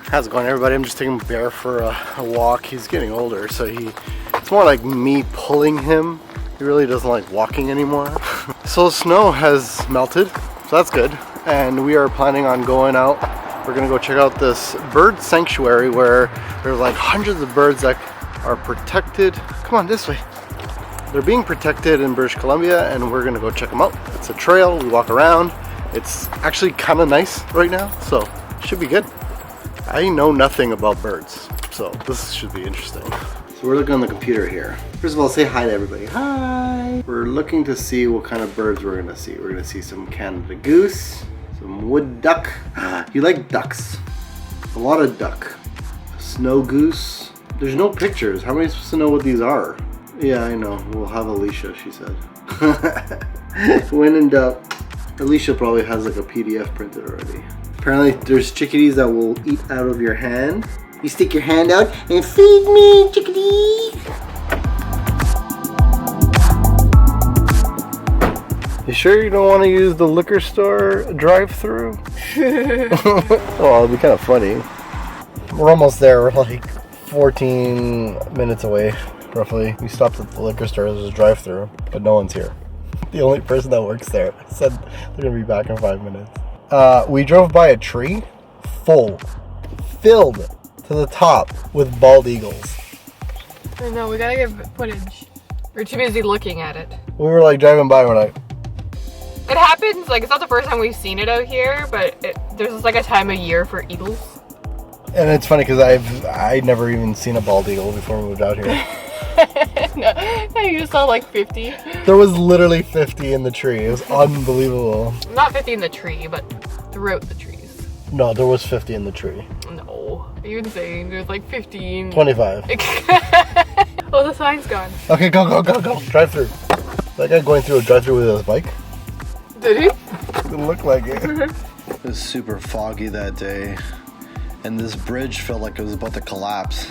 How's it going, everybody? I'm just taking Bear for a walk. He's getting older, so it's more like me pulling him. He really doesn't like walking anymore. So snow has melted, so that's good. And we are planning on going out. We're gonna go check out this bird sanctuary where there's like hundreds of birds that are protected. Come on, this way. They're being protected in British Columbia, and we're gonna go check them out. It's a trail, we walk around. It's actually kind of nice right now, so it should be good. I know nothing about birds, so this should be interesting. So we're looking on the computer here. First of all, say hi to everybody. Hi! We're looking to see what kind of birds we're gonna see. We're gonna see some Canada goose, some wood duck. You like ducks? A lot of duck. Snow goose. There's no pictures. How am I supposed to know what these are? Yeah, I know. We'll have Alicia, she said. When in doubt, Alicia probably has like a PDF printed already. Apparently there's chickadees that will eat out of your hand. You stick your hand out and feed me, chickadee! You sure you don't want to use the liquor store drive-thru? Oh, it'll be kind of funny. We're almost there. We're like 14 minutes away, roughly. We stopped at the liquor store. There's a drive-thru, but no one's here. The only person that works there said they're gonna be back in 5 minutes. We drove by a tree filled to the top with bald eagles. I know, we gotta get footage. We're too busy looking at it. We were like driving by, we're like... It happens, like it's not the first time we've seen it out here, but there's like a time of year for eagles. And it's funny because I'd never even seen a bald eagle before we moved out here. No, you just saw like 50. There was literally 50 in the tree. It was unbelievable. Not 50 in the tree, but throughout the trees. No, there was 50 in the tree. No, are you insane? There's like 15. 25. Oh, the sign's gone. Okay, go. Drive through. That guy going through a drive through with his bike? Did he? It looked like it. It was super foggy that day, and this bridge felt like it was about to collapse.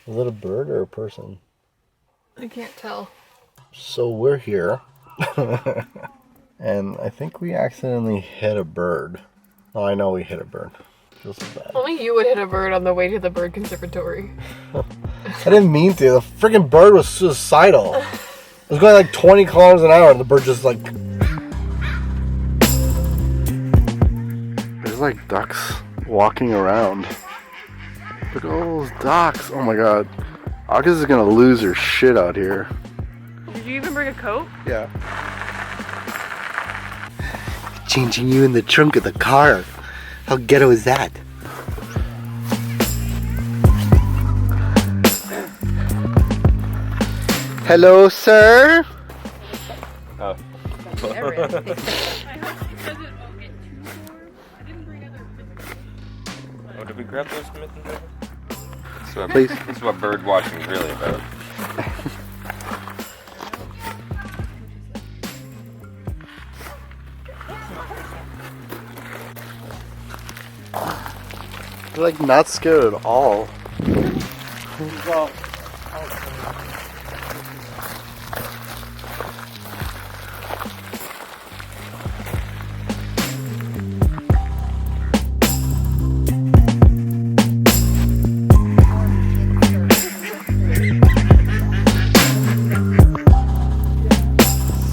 Is that a bird or a person? I can't tell. So we're here. And I think we accidentally hit a bird. Oh, I know we hit a bird. Feels so bad. Only you would hit a bird on the way to the bird conservatory. I didn't mean to. The freaking bird was suicidal. It was going like 20 kilometers an hour and the bird just like... There's like ducks walking around. Look at all those ducks. Oh my god. August is gonna lose her shit out here. Did you even bring a coat? Yeah. Changing you in the trunk of the car. How ghetto is that? Hello, sir. Oh. Oh, did we grab those mittens? This is what bird watching is really about. They're like not scared at all.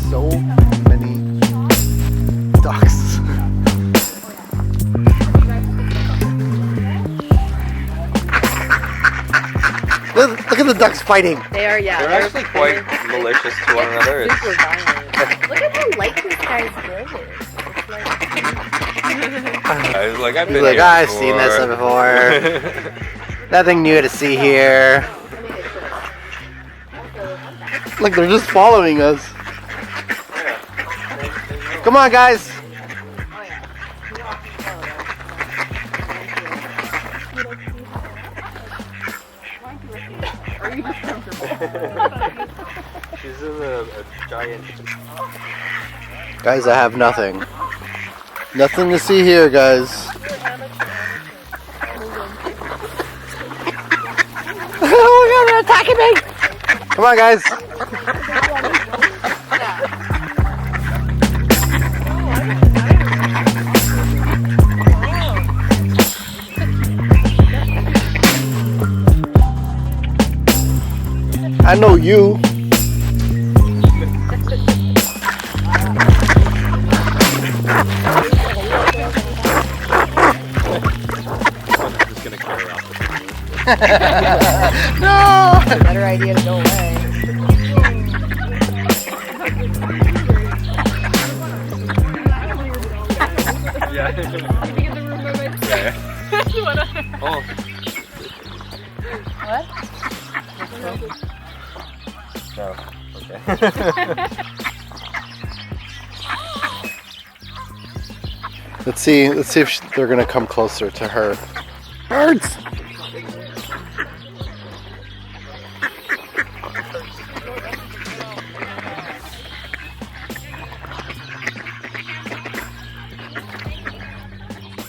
So many ducks. Look at the ducks fighting. They are, yeah. They're actually quite malicious to one another. Super violent. Look at how light this guy's building. I was like, I've been Like, here I've before. seen this before. Nothing new to see here. Look, they're just following us. Come on, guys. She's in a giant... Guys, I have nothing. Nothing to see here, guys. leaving. Come on, guys. I know you. Just gonna carry off. No. Better idea to go away. Yeah. Oh. What? No. Okay. Let's see if they're gonna come closer to her. Birds.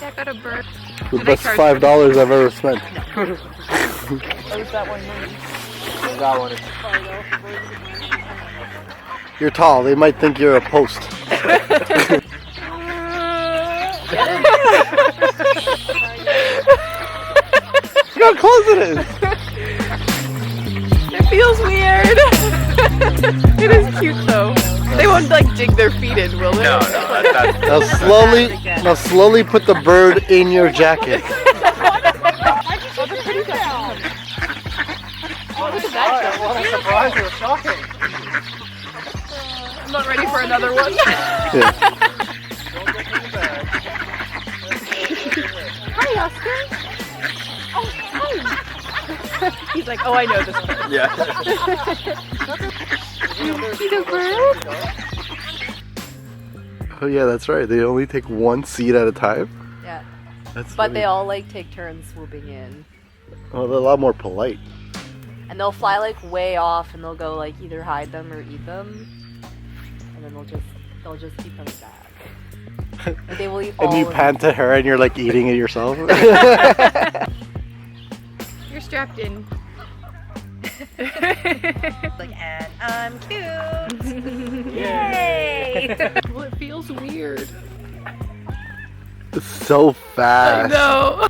I got a bird. The Do they best charge $5 I've ever spent. Where's that one? That one is. You're tall. They might think you're a post. Look how close it is. It feels weird. It is cute though. They won't like dig their feet in, will they? No, that's Now slowly put the bird in your jacket. Look at that. What a surprise! It was shocking. I'm not ready for another one. Yeah. Hi, Oscar. Oh, hi. He's like, oh, I know this one. yeah. See the bird? Oh yeah, that's right. They only take one seed at a time. Yeah. That's But funny. they all like take turns swooping in. Well, they're a lot more polite. And they'll fly like way off and they'll go like either hide them or eat them. And then they'll just keep coming back. And they will eat all And you of pan to her and you're like eating it yourself. You're strapped in. like, and I'm cute. Yay! Well, it feels weird. It's so fast. I know.